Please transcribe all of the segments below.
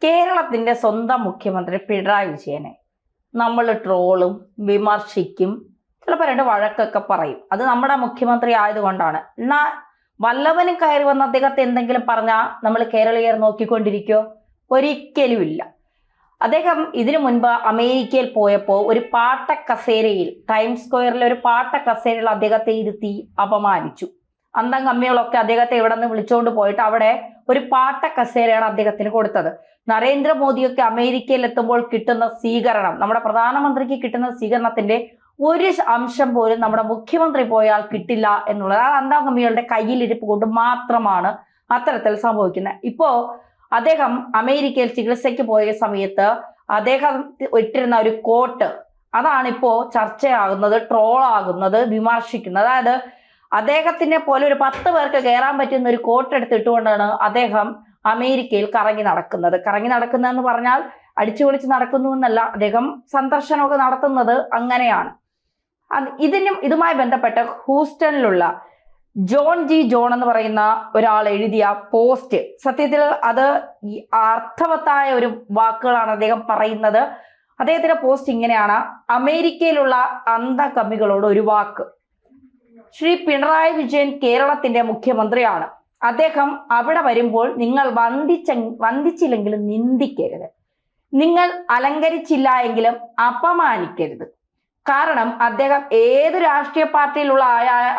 കേരളത്തിന്റെ സ്വന്തം മുഖ്യമന്ത്രി പിണറായി വിജയനെ നമ്മൾ ട്രോളും വിമർശിക്കും, ചിലപ്പോൾ രണ്ട് വഴക്കൊക്കെ പറയും. അത് നമ്മുടെ മുഖ്യമന്ത്രി ആയതുകൊണ്ടാണ്. എന്നാൽ വല്ലവനും കയറി വന്ന് അദ്ദേഹത്തെ എന്തെങ്കിലും പറഞ്ഞാൽ നമ്മൾ കേരളീയർ നോക്കിക്കൊണ്ടിരിക്കോ? ഒരിക്കലുമില്ല. അദ്ദേഹം ഇതിനു മുൻപ് അമേരിക്കയിൽ പോയപ്പോൾ ഒരു പാട്ട കസേരയിൽ, ടൈംസ് സ്ക്വയറിൽ ഒരു പാട്ട കസേരയിൽ അദ്ദേഹത്തെ ഇരുത്തി അപമാനിച്ചു. അന്തം കമ്മികളൊക്കെ അദ്ദേഹത്തെ ഇവിടെ നിന്ന് വിളിച്ചുകൊണ്ട് പോയിട്ട് അവിടെ ഒരു പാട്ട കസേരയാണ് അദ്ദേഹത്തിന് കൊടുത്തത്. നരേന്ദ്രമോദിയൊക്കെ അമേരിക്കയിൽ എത്തുമ്പോൾ കിട്ടുന്ന സ്വീകരണം, നമ്മുടെ പ്രധാനമന്ത്രിക്ക് കിട്ടുന്ന സ്വീകരണത്തിന്റെ ഒരു അംശം പോലും നമ്മുടെ മുഖ്യമന്ത്രി പോയാൽ കിട്ടില്ല എന്നുള്ളത് ആ അന്തം കമ്മികളുടെ കയ്യിലിരിപ്പ് കൊണ്ട് മാത്രമാണ് അത്തരത്തിൽ സംഭവിക്കുന്നത്. ഇപ്പോ അദ്ദേഹം അമേരിക്കയിൽ ചികിത്സയ്ക്ക് പോയ സമയത്ത് അദ്ദേഹം ഇട്ടിരുന്ന ഒരു കോട്ട്, അതാണിപ്പോ ചർച്ചയാകുന്നത്, ട്രോളാകുന്നത്, വിമർശിക്കുന്നത്. അതായത് അദ്ദേഹത്തിനെ പോലെ ഒരു 10 പേർക്ക് കയറാൻ പറ്റുന്ന ഒരു കോട്ട് എടുത്തിട്ടുകൊണ്ടാണ് അദ്ദേഹം അമേരിക്കയിൽ കറങ്ങി നടക്കുന്നതെന്ന് പറഞ്ഞാൽ അടിച്ചു പൊളിച്ച് നടക്കുന്നു എന്നല്ല, അദ്ദേഹം സന്ദർശനമൊക്കെ നടത്തുന്നത് അങ്ങനെയാണ്. ഇതുമായി ബന്ധപ്പെട്ട് ഹൂസ്റ്റണിലുള്ള ജോൺ ജി ജോൺ എന്ന് പറയുന്ന ഒരാൾ എഴുതിയ പോസ്റ്റ്, സത്യത്തിൽ അത് അർത്ഥവത്തായ ഒരു വാക്കുകളാണ് അദ്ദേഹം പറയുന്നത്. അദ്ദേഹത്തിന്റെ പോസ്റ്റ് ഇങ്ങനെയാണ്: അമേരിക്കയിലുള്ള അന്തകമ്മികളോട് ഒരു വാക്ക്. ശ്രീ പിണറായി വിജയൻ കേരളത്തിന്റെ മുഖ്യമന്ത്രിയാണ്. അദ്ദേഹം അവിടെ വരുമ്പോൾ നിങ്ങൾ വന്ദിച്ചില്ലെങ്കിലും നിന്ദിക്കരുത്, നിങ്ങൾ അലങ്കരിച്ചില്ല എങ്കിലും അപമാനിക്കരുത്. കാരണം അദ്ദേഹം ഏത് രാഷ്ട്രീയ പാർട്ടിയിലുള്ള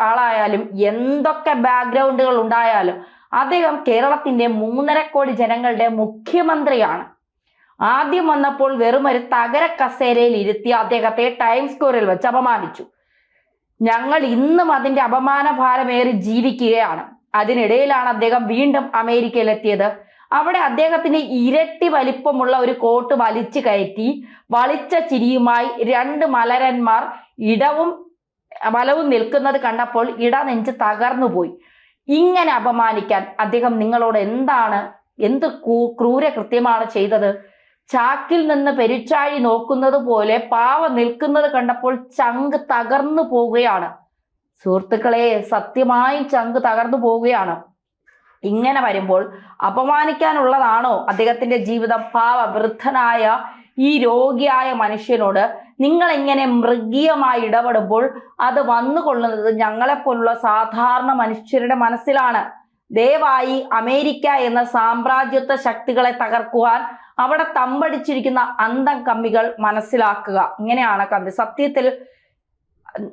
ആളായാലും എന്തൊക്കെ ബാക്ക്ഗ്രൗണ്ടുകൾ ഉണ്ടായാലും അദ്ദേഹം കേരളത്തിന്റെ 3.5 കോടി ജനങ്ങളുടെ മുഖ്യമന്ത്രിയാണ്. ആദ്യം വന്നപ്പോൾ വെറും ഒരു തകര കസേരയിൽ ഇരുത്തി അദ്ദേഹത്തെ ടൈംസ് സ്ക്വയറിൽ വെച്ച് അപമാനിച്ചു. ഞങ്ങൾ ഇന്നും അതിന്റെ അപമാന ഭാരമേറി ജീവിക്കുകയാണ്. അതിനിടയിലാണ് അദ്ദേഹം വീണ്ടും അമേരിക്കയിലെത്തിയത്. അവിടെ അദ്ദേഹത്തിന് ഇരട്ടി വലിപ്പമുള്ള ഒരു കോട്ട് വലിച്ചു കയറ്റി വളിച്ച ചിരിയുമായി 2 മലരന്മാർ ഇടവും വലവും നിൽക്കുന്നത് കണ്ടപ്പോൾ ഇടനെഞ്ച് തകർന്നു പോയി. ഇങ്ങനെ അപമാനിക്കാൻ അദ്ദേഹം നിങ്ങളോട് എന്ത് ക്രൂരകൃത്യമാണ് ചെയ്തത്? ചാക്കിൽ നിന്ന് പെരുച്ചാഴി നോക്കുന്നത് പോലെ പാവം നിൽക്കുന്നത് കണ്ടപ്പോൾ ചങ്ക് തകർന്നു പോവുകയാണ്. സുഹൃത്തുക്കളെ, സത്യമായും ചങ്ക് തകർന്നു പോവുകയാണ്. ഇങ്ങനെ വരുമ്പോൾ അപമാനിക്കാനുള്ളതാണോ അദ്ദേഹത്തിന്റെ ജീവിതം? പാവ വൃദ്ധനായ ഈ രോഗിയായ മനുഷ്യനോട് നിങ്ങൾ എങ്ങനെ മൃഗീയമായി ഇടപെടുമ്പോൾ അത് വന്നുകൊള്ളുന്നത് ഞങ്ങളെപ്പോലുള്ള സാധാരണ മനുഷ്യരുടെ മനസ്സിലാണ്. ദയവായി അമേരിക്ക എന്ന സാമ്രാജ്യത്വ ശക്തികളെ തകർക്കുവാൻ അവിടെ തമ്പടിച്ചിരിക്കുന്ന അന്തം കമ്മികൾ മനസ്സിലാക്കുക. ഇങ്ങനെയാണ് കമ്പി. സത്യത്തിൽ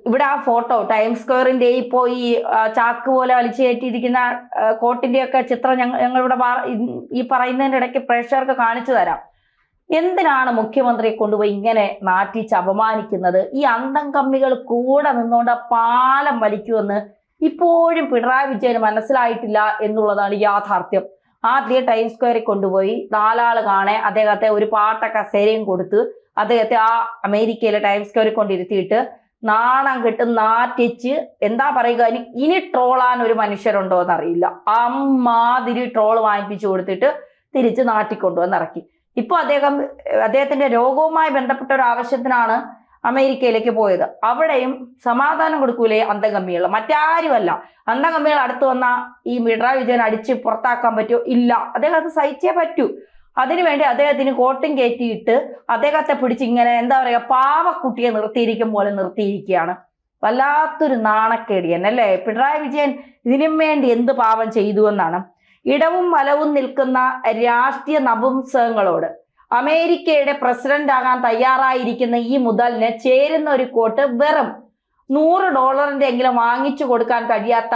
ഇവിടെ ആ ഫോട്ടോ, ടൈംസ് സ്ക്വയറിന്റെ ഇപ്പോ ഈ ചാക്ക് പോലെ വലിച്ചു കയറ്റിയിരിക്കുന്ന കോട്ടിന്റെ ഒക്കെ ചിത്രം ഞങ്ങളിവിടെ ഈ പറയുന്നതിന്റെ ഇടയ്ക്ക് പ്രേക്ഷകർക്ക് കാണിച്ചു തരാം. എന്തിനാണ് മുഖ്യമന്ത്രിയെ കൊണ്ടുപോയി ഇങ്ങനെ നാട്ടിച്ച് അപമാനിക്കുന്നത്? ഈ അന്തം കമ്മികൾ കൂടെ നിന്നുകൊണ്ട് പാലം വലിക്കുമെന്ന് ഇപ്പോഴും പിണറായി വിജയന് മനസ്സിലായിട്ടില്ല എന്നുള്ളതാണ് യാഥാർത്ഥ്യം. ആദ്യം ടൈംസ് സ്ക്വയറിൽ കൊണ്ടുപോയി 4 ആള് കാണെ അദ്ദേഹത്തെ ഒരു പാട്ട കസേരയും കൊടുത്ത് അദ്ദേഹത്തെ ആ അമേരിക്കയിലെ ടൈംസ് സ്ക്വയറിൽ കൊണ്ടിരുത്തിയിട്ട് നാണം കെട്ട് നാറ്റിച്ച് എന്താ പറയുക, ഇനി ട്രോളാൻ ഒരു മനുഷ്യരുണ്ടോ എന്നറിയില്ല. അമ്മാതിരി ട്രോൾ വാങ്ങിപ്പിച്ചു കൊടുത്തിട്ട് തിരിച്ച് നാട്ടിക്കൊണ്ടുവന്നിറക്കി. ഇപ്പൊ അദ്ദേഹത്തിന്റെ രോഗവുമായി ബന്ധപ്പെട്ട ഒരു ആവശ്യത്തിനാണ് അമേരിക്കയിലേക്ക് പോയത്. അവിടെയും സമാധാനം കൊടുക്കൂലേ അന്തകമ്മികൾ? മറ്റാരുമല്ല. അന്തകമ്മികൾ അടുത്ത് വന്ന ഈ പിണറായി വിജയൻ അടിച്ച് പുറത്താക്കാൻ പറ്റുമോ? ഇല്ല. അദ്ദേഹം അത് സഹിച്ചേ പറ്റൂ. അതിനുവേണ്ടി അദ്ദേഹത്തിന് കോട്ടും കയറ്റിയിട്ട് അദ്ദേഹത്തെ പിടിച്ച് ഇങ്ങനെ എന്താ പറയുക, പാവക്കുട്ടിയെ നിർത്തിയിരിക്കും പോലെ നിർത്തിയിരിക്കുകയാണ്. വല്ലാത്തൊരു നാണക്കേട് എന്നല്ലേ പിണറായി വിജയൻ ഇതിനും വേണ്ടി എന്ത് പാവം ചെയ്തു എന്നാണ്. ഇടവും വലവും നിൽക്കുന്ന രാഷ്ട്രീയ നപുംസകങ്ങളോട് അമേരിക്കയുടെ പ്രസിഡന്റ് ആകാൻ തയ്യാറായിരിക്കുന്ന ഈ മുതലിന് ചേരുന്ന ഒരു കോട്ട് വെറും $100 എങ്കിലും വാങ്ങിച്ചു കൊടുക്കാൻ കഴിയാത്ത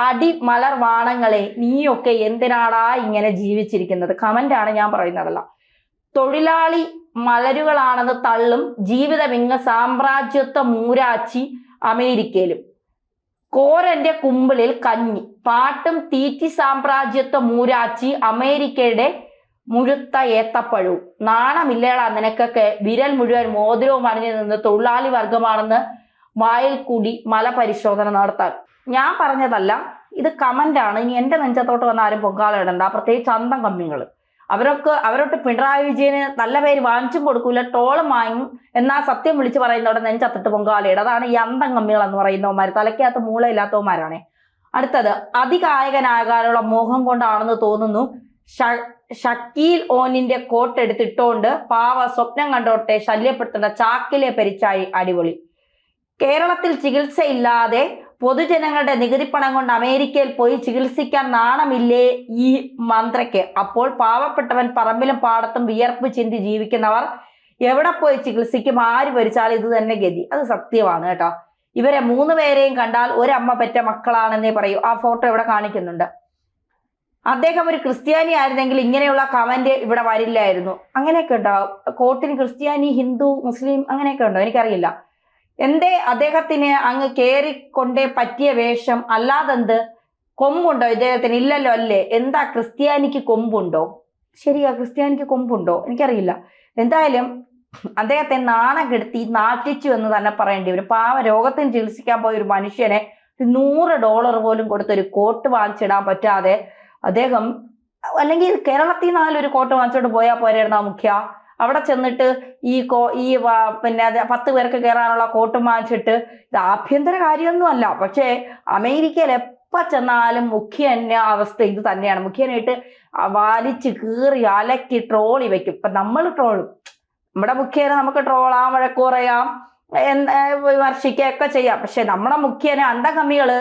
അടിമലർ വാണങ്ങളെ, നീയൊക്കെ എന്തിനാടാ ഇങ്ങനെ ജീവിച്ചിരിക്കുന്നത്? കമന്റാണ്, ഞാൻ പറയുന്നതല്ല. തൊഴിലാളി മലരുകളാണെന്ന് തള്ളും ജീവിതമിങ്ങ് സാമ്രാജ്യത്വ മൂരാച്ചി അമേരിക്കയിലും. കോരന്റെ കുമ്പിളിൽ കഞ്ഞി പാട്ടും തീറ്റി സാമ്രാജ്യത്വ മൂരാച്ചി അമേരിക്കയുടെ മുഴുത്ത ഏത്തപ്പഴവും. നാണമില്ലേടാ നിനക്കൊക്കെ വിരൽ മുഴുവൻ മോതിരവും അണിഞ്ഞു നിന്ന് തൊഴിലാളി വർഗമാണെന്ന് വായിൽ കൂടി മല പരിശോധന നടത്താൻ. ഞാൻ പറഞ്ഞതല്ല, ഇത് കമന്റാണ്. ഇനി എന്റെ നെഞ്ചത്തോട്ട് വന്ന ആരും പൊങ്കാല ഇടണ്ട, പ്രത്യേകിച്ച് അന്തം കമ്മികൾ. അവരോട്ട് പിണറായി വിജയന് നല്ല പേര് വാങ്ങിച്ചും കൊടുക്കൂല, ട്രോളും വാങ്ങും. എന്നാൽ സത്യം വിളിച്ച് പറയുന്നവിടെ നെഞ്ചത്തിട്ട് പൊങ്കാലയിട. അതാണ് ഈ അന്തം കമ്മികൾ എന്ന് പറയുന്നവന്മാർ. തലയ്ക്കകത്ത് മൂളയില്ലാത്തവന്മാരാണ്. അടുത്തത്, അതികായകനാകാനുള്ള മോഹം കൊണ്ടാണെന്ന് തോന്നുന്നു ഷക്കീൽ ഓനിന്റെ കോട്ട് എടുത്തിട്ടോണ്ട് പാവ സ്വപ്നം കണ്ടോട്ടെ ശല്യപ്പെടുത്തേണ്ട ചാക്കിലെ പരിച്ചായി അടിപൊളി. കേരളത്തിൽ ചികിത്സയില്ലാതെ പൊതുജനങ്ങളുടെ നികുതിപ്പണം കൊണ്ട് അമേരിക്കയിൽ പോയി ചികിത്സിക്കാൻ നാണമില്ലേ ഈ മന്ത്രിക്ക്? അപ്പോൾ പാവപ്പെട്ടവൻ പറമ്പിലും പാടത്തും വിയർപ്പ് ചിന്തി ജീവിക്കുന്നവർ എവിടെ പോയി ചികിത്സിക്കും? ആര് ഭരിച്ചാലും ഇത് തന്നെ ഗതി. അത് സത്യമാണ് കേട്ടോ. ഇവരെ 3 പേരെയും കണ്ടാൽ ഒരമ്മ പെറ്റ മക്കളാണെന്നേ പറയൂ. ആ ഫോട്ടോ ഇവിടെ കാണിക്കുന്നുണ്ട്. അദ്ദേഹം ഒരു ക്രിസ്ത്യാനി ആയിരുന്നെങ്കിൽ ഇങ്ങനെയുള്ള കമന്റ് ഇവിടെ വരില്ലായിരുന്നു. അങ്ങനെയൊക്കെ ഉണ്ടോ? കോട്ടിന് ക്രിസ്ത്യാനി, ഹിന്ദു, മുസ്ലിം അങ്ങനെയൊക്കെ ഉണ്ടോ? എനിക്കറിയില്ല. എന്തേ അദ്ദേഹത്തിന് അങ്ങ് കേറിക്കൊണ്ടേ പറ്റിയ വേഷം? അല്ലാതെന്ത് കൊമ്പുണ്ടോ ഇദ്ദേഹത്തിന്? ഇല്ലല്ലോ അല്ലേ? എന്താ ക്രിസ്ത്യാനിക്ക് കൊമ്പുണ്ടോ? ശരിയാ, ക്രിസ്ത്യാനിക്ക് കൊമ്പുണ്ടോ? എനിക്കറിയില്ല. എന്തായാലും അദ്ദേഹത്തെ നാണം കെടുത്തി നാട്ടിച്ചു എന്ന് തന്നെ പറയേണ്ടി വരും. പാവ രോഗത്തിന് ചികിത്സിക്കാൻ പോയ ഒരു മനുഷ്യനെ $100 പോലും കൊടുത്തൊരു കോട്ട് വാങ്ങിച്ചിടാൻ പറ്റാതെ അദ്ദേഹം, അല്ലെങ്കിൽ കേരളത്തിൽ നിന്നാലും ഒരു കോട്ട് വാങ്ങിച്ചോണ്ട് പോയാൽ പോരായിരുന്നോ മുഖ്യ? അവിടെ ചെന്നിട്ട് പിന്നെ 10 പേർക്ക് കയറാനുള്ള കോട്ട് വാങ്ങിച്ചിട്ട്, ഇത് ആഭ്യന്തര കാര്യമൊന്നും അല്ല. പക്ഷേ അമേരിക്കയിൽ എപ്പോ ചെന്നാലും മുഖ്യന്റെ അവസ്ഥ ഇത് തന്നെയാണ്. മുഖ്യനായിട്ട് വലിച്ച് കീറി അലക്കി ട്രോളി വെക്കും. ഇപ്പൊ നമ്മൾ ട്രോളും, നമ്മുടെ മുഖ്യനെ നമുക്ക് ട്രോളാം, വഴക്ക് പറയാം, വിമർശിക്കുകയൊക്കെ ചെയ്യാം. പക്ഷെ നമ്മുടെ മുഖ്യനെ അന്തകമ്മികള്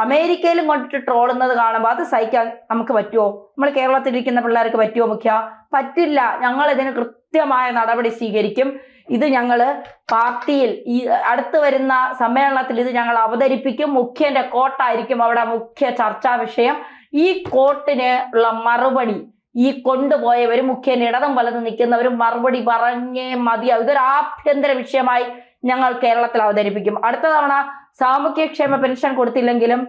അമേരിക്കയിലും കൊണ്ടിട്ട് ട്രോളുന്നത് കാണുമ്പോൾ അത് സഹിക്കാൻ നമുക്ക് പറ്റുമോ? നമ്മൾ കേരളത്തിലിരിക്കുന്ന പിള്ളേർക്ക് പറ്റുമോ മുഖ്യ? പറ്റില്ല. ഞങ്ങൾ ഇതിന് കൃത്യമായ നടപടി സ്വീകരിക്കും. ഇത് ഞങ്ങള് പാർട്ടിയിൽ ഈ അടുത്ത് വരുന്ന സമ്മേളനത്തിൽ ഇത് ഞങ്ങൾ അവതരിപ്പിക്കും. മുഖ്യന്റെ കോട്ടായിരിക്കും അവിടെ മുഖ്യ ചർച്ചാ വിഷയം. ഈ കോട്ടിന് ഉള്ള മറുപടി ഈ കൊണ്ടുപോയവരും മുഖ്യന് ഇടതും വലതും നിൽക്കുന്നവരും മറുപടി പറഞ്ഞേ മതിയാവും. ഇതൊരു ആഭ്യന്തര വിഷയമായി ഞങ്ങൾ കേരളത്തിൽ അവതരിപ്പിക്കും. അടുത്ത തവണ സാമൂഹ്യക്ഷേമ പെൻഷൻ കൊടുത്തില്ലെങ്കിലും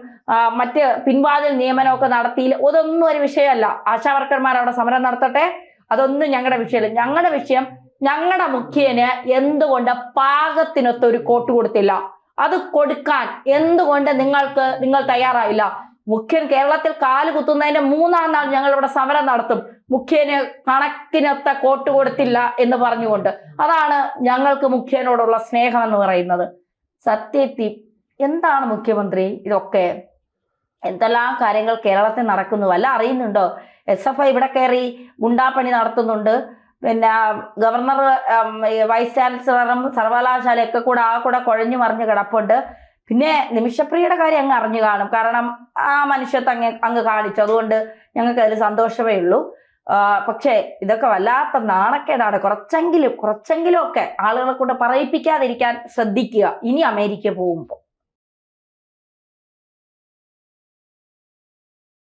മറ്റ് പിൻവാതിൽ നിയമനമൊക്കെ നടത്തിയില്ല, അതൊന്നും ഒരു വിഷയമല്ല. ആശാവർക്കർമാർ അവിടെ സമരം നടത്തട്ടെ, അതൊന്നും ഞങ്ങളുടെ വിഷയമല്ല. ഞങ്ങളുടെ വിഷയം ഞങ്ങളുടെ മുഖ്യന് എന്തുകൊണ്ട് പാകത്തിനൊത്ത ഒരു കോട്ട് കൊടുത്തില്ല? അത് കൊടുക്കാൻ എന്തുകൊണ്ട് നിങ്ങൾ തയ്യാറായില്ല? മുഖ്യൻ കേരളത്തിൽ കാല് കുത്തുന്നതിന്റെ 3-ാം നാൾ ഞങ്ങൾ ഇവിടെ സമരം നടത്തും, മുഖ്യന് കണക്കിനൊത്ത കോട്ട് കൊടുത്തില്ല എന്ന് പറഞ്ഞുകൊണ്ട്. അതാണ് ഞങ്ങൾക്ക് മുഖ്യനോടുള്ള സ്നേഹം എന്ന് പറയുന്നത്. സത്യത്തിൽ എന്താണ് മുഖ്യമന്ത്രി ഇതൊക്കെ? എന്തെല്ലാം കാര്യങ്ങൾ കേരളത്തിൽ നടക്കുന്നു വല്ല അറിയുന്നുണ്ടോ? SFI ഇവിടെ കയറി ഗുണ്ടാപ്പണി നടത്തുന്നുണ്ട്. പിന്നെ ഗവർണർ, വൈസ് ചാൻസലറും സർവകലാശാലയൊക്കെ കൂടെ കുഴഞ്ഞു മറിഞ്ഞ് കിടപ്പുണ്ട്. പിന്നെ നിമിഷപ്രിയയുടെ കാര്യം അങ്ങ് അറിഞ്ഞു കാണും, കാരണം ആ മനുഷ്യത്തെ അങ്ങ് കാണിച്ചു. അതുകൊണ്ട് ഞങ്ങൾക്ക് അതിൽ സന്തോഷമേ ഉള്ളൂ. പക്ഷേ ഇതൊക്കെ വല്ലാത്ത നാണക്കേടാണ്. കുറച്ചെങ്കിലും ഒക്കെ ആളുകളെ കൊണ്ട് പറയിപ്പിക്കാതിരിക്കാൻ ശ്രദ്ധിക്കുക ഇനി അമേരിക്ക പോകുമ്പോൾ.